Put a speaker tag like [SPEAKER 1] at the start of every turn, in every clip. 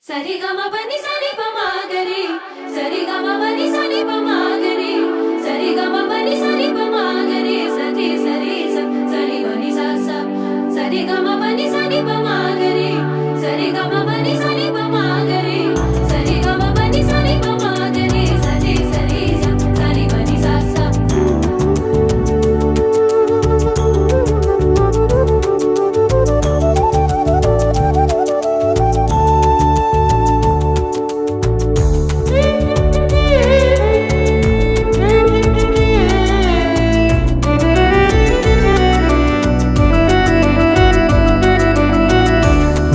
[SPEAKER 1] சரிகம பனி சனி பமாகரி சரிகம பனி சனி பமாகரி சரிகம பனி சனி பமாகரி சதி சரி சரி பனி சா சரிகம பனி சனி பமாகரி சரிகம பனி சனி பமாகரி சரிகம பனி சனி பமாகரி சதி சரி சரி பனி சா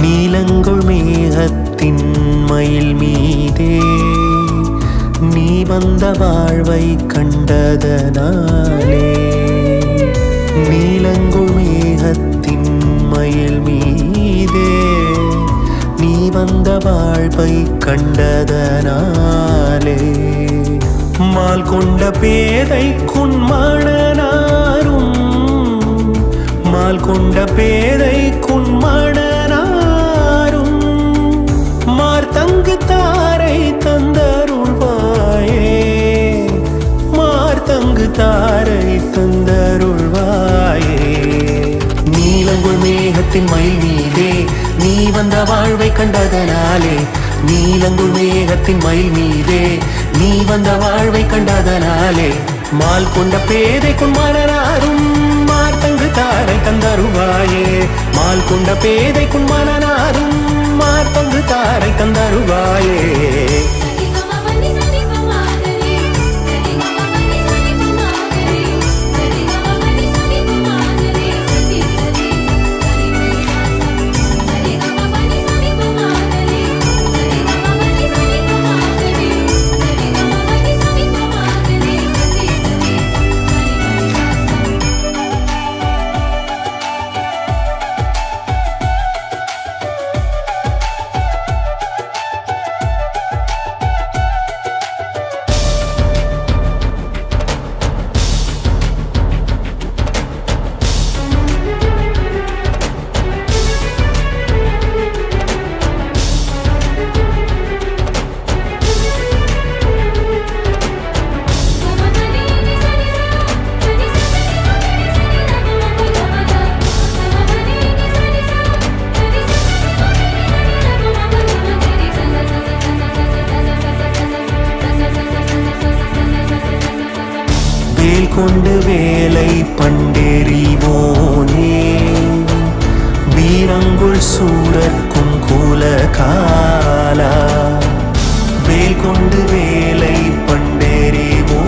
[SPEAKER 2] நீலங்குள் மேகத்தின் மயில் மீதே நீ வந்த வாழ்வை கண்டதனாலே நீலங்குள் மேகத்தின் மயில் மீதே நீ வந்த வாழ்வை கண்டதனாலே மால் கொண்ட பேதை குன்மணனாரும் மால் கொண்ட பேதை குன்மணனாரும் மார்த்தங்கு தாரை தந்தருள்வாயே மார்த்தங்கு தாரை தந்தருள்வாயே நீலங்குள் மேகத்தின் மயில் மீதே நீ வந்த வாழ்வை கண்டதனாலே நீலங்குள் மேகத்தின் மயில் மீதே நீ வந்த வாழ்வை கண்டதனாலே மால் கொண்ட பேதை குன்மணனாரும் மார்த்தங்கு தாரை தந்தருவாயே மால் கொண்ட பேதை குன்மணனாரும் மார்த்தங்கு தாரை தந்தருவாயே
[SPEAKER 1] சரிகம பனி சனி பமாகரி சரிகம பனி சனி பமாகரி சரிகம பனி சனி பமாகரி சதி சரி சரி பனி சா சரிகம பனி சனி பமாகரி சரிகம பனி சனி பமாகரி சரிகம பனி சனி பமாகரி சதி சரி
[SPEAKER 2] வேல் கொண்டு வேலை பண்டெறிவோனே வீரங்குள் சூரர்க்கும் குலகாலா வேல் கொண்டு வேலை பண்டெறிவோனே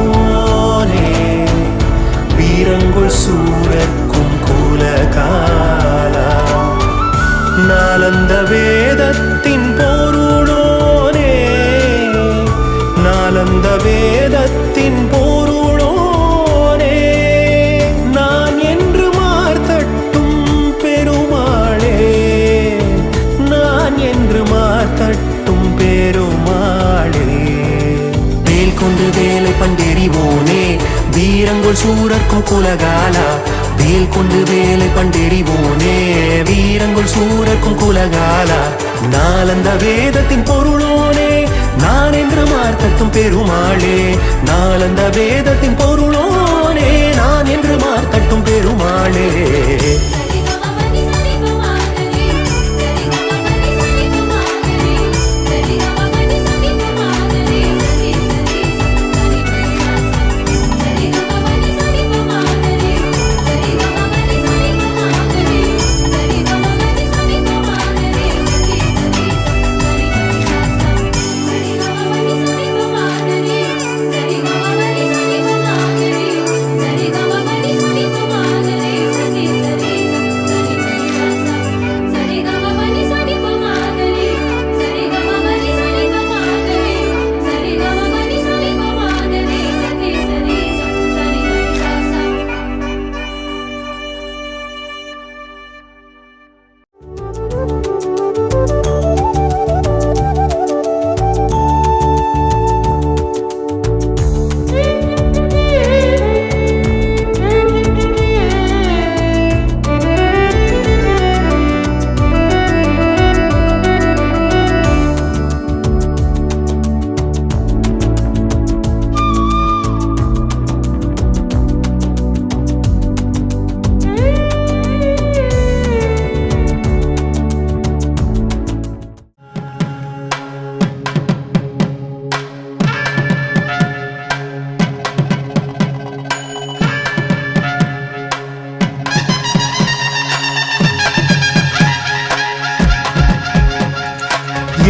[SPEAKER 2] வீரங்குள் சூரர்க்கும் குலகாலா நாலந்த வேதத்தின் பொருளோனே நாலந்த வேதத்தின் பொருளோனே நான் என்று மார்த்தட்டும் பெருமாளே நான் என்று மார்த்தட்டும் பெருமாளே வேல் கொண்டு வேலை பண்டெறிவோனே வீரங்குள் சூரர்க்கும் குலகாலா வேல் கொண்டு வேலை பண்டெறிவோனே வீரங்குள் சூரர்க்கும் குலகாலா நாலந்த வேதத்தின் பொருளோனே நான் என்று மார்த்தட்டும் பெருமாளே நாலந்த வேதத்தின் பொருளோனே நான் என்று மார்த்தட்டும் பெருமாளே
[SPEAKER 1] சரிகம பனி சனி பமாகரி சரிகம பனி சனி பமாகரி சரிகம பனி சனி பமாகரி சதி சரி சரி பனி சா சரிகம பனி சனி பமாகரி சரிகம பனி சனி பமாகரி சரிகம பனி சனி பமாகரி சதி சரி சரி பனி சா சரிகம பனி சனி பமாகரி சரிகம பனி சனி பமாகரி சரிகம பனி சனி பமாகரி சதி சரி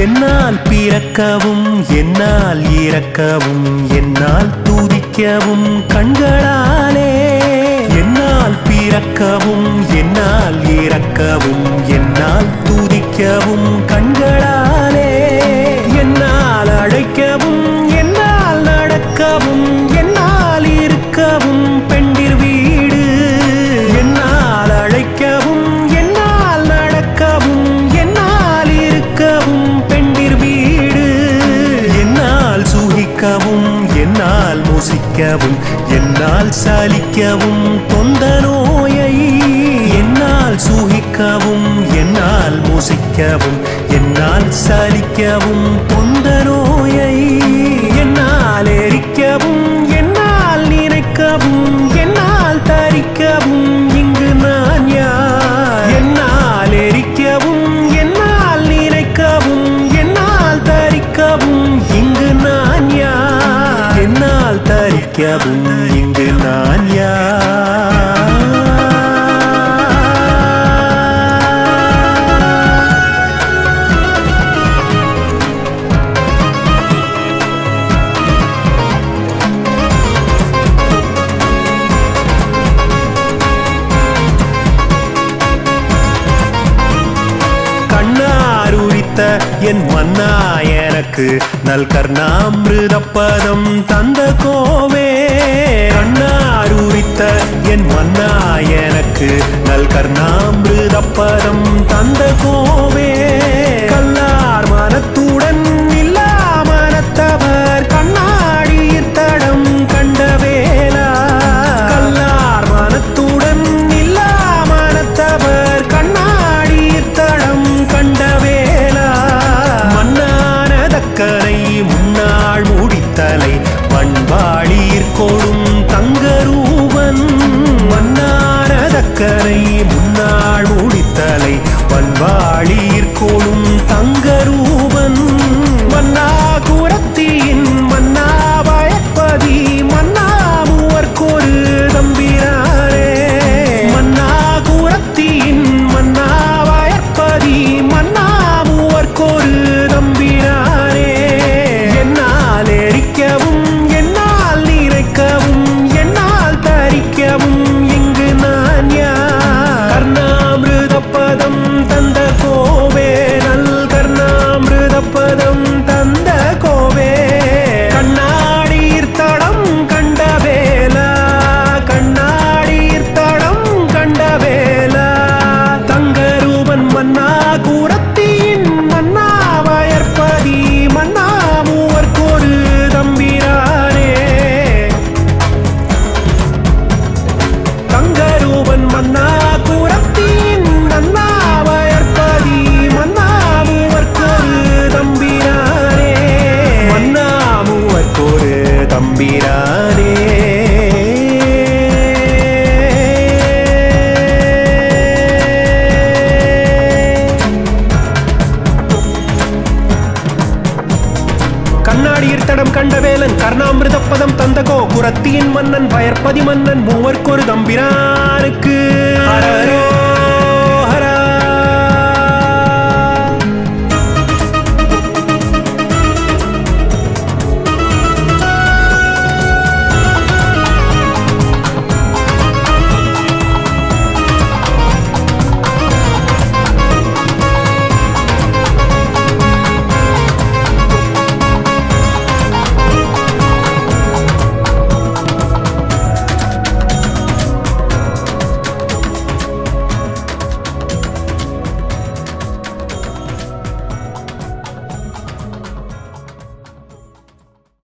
[SPEAKER 2] என்னால் பிறக்கவும் என்னால் இறக்கவும் என்னால் துதிக்கவும் கண்களாலே என்னால் பிறக்கவும் என்னால் இறக்கவும் என்னால் துதிக்கவும் கண்களாலே என்னால் அழைக்கவும் என்னால் நடக்கவும் என்னால் இருக்கவும் பெண்டிர் வீடு என்னால் அழைக்கவும் என்னால் நடக்கவும் என்னால் இருக்கவும் பெண்டிர் வீடு என்னால் சுகிக்கவும் என்னால் முசிக்கவும் என்னால் சலிக்கவும் தொந்த நோயை என்னால் சுகிக்கவும் என்னால் முசிக்கவும் என்னால் சலிக்கவும் தொந்த நோயை என்னால் எரிக்கவும் என்னால் நினைக்கவும் என்னால் தரிக்கவும் இங்கு நான் யார் என்னால் எரிக்கவும் என்னால் நினைக்கவும் என்னால் தரிக்கவும் இங்கு நான் யார் என்னால் தரிக்கவும் இங்கு நான் யார் என் மன்னா எனக்கு நல் கர்ணாமிருதப்பதம் தந்த கோவே கண்ணாரூரித்த என் மன்னா எனக்கு நல் கர்ணாமிருதப்பதம் தந்த கோவே கல்லார் மனத்துடன் இல்லா மனத்தவர் கண்ணாடியிர் தடம் கண்ட வேளா கல்லார் மனத்துடன் இல்லா மனத்தவர் கண்ணாடியிர் தடம் கண்ட வேளா மன்னானதக்கரை முன்னாள் முடித்தலை பண்பாளீர் கொடும் தங்கரூபன் மன்னானதக்கரை முன்னாள் முடித்தலை பண்பாளீர் கொடும் தங்கரூபன் மன்னா குரத்தியின் மன்னா பயப்பதி மன்னா மூவர்க்கொரு தம்பிராரே மன்னா குரத்தியின் மன்னா பயப்பதி மன்னா மூவர்க்கொரு தம்பிராரே என்னால் எரிக்கவும் என்னால் நினைக்கவும் என்னால் தரிக்கவும் இங்கு நான் யார் கர்ணாமிருதப்பதம் தந்த கோவே நல் கர்ணாமிருதப்பதம் தந்த கோவே கண்ணாடியிர் தடம் கண்ட வேளா கண்ணாடியிர் தடம் கண்ட வேளா தங்கரூபன் மன்னா கூரத்தின் மன்னா வயற்பதி மன்னா மூவர்க்கொரு தம்பிரானே தங்கரூபன் மன்னா கூரத்தின் மன்னா வயற்பதி மன்னா மூவர்க்கொரு தம்பிரானே மன்னா மூவர்க்கொரு தம்பிரானே கண்ணாடியிர் தடம் கண்ட வேலன் கர்ணாமிருதப்பதம் தந்தகோ குரத்தியின் மன்னன் பயற்பதி மன்னன் மூவர்க்கொரு தம்பிரானுக்கு அரரோ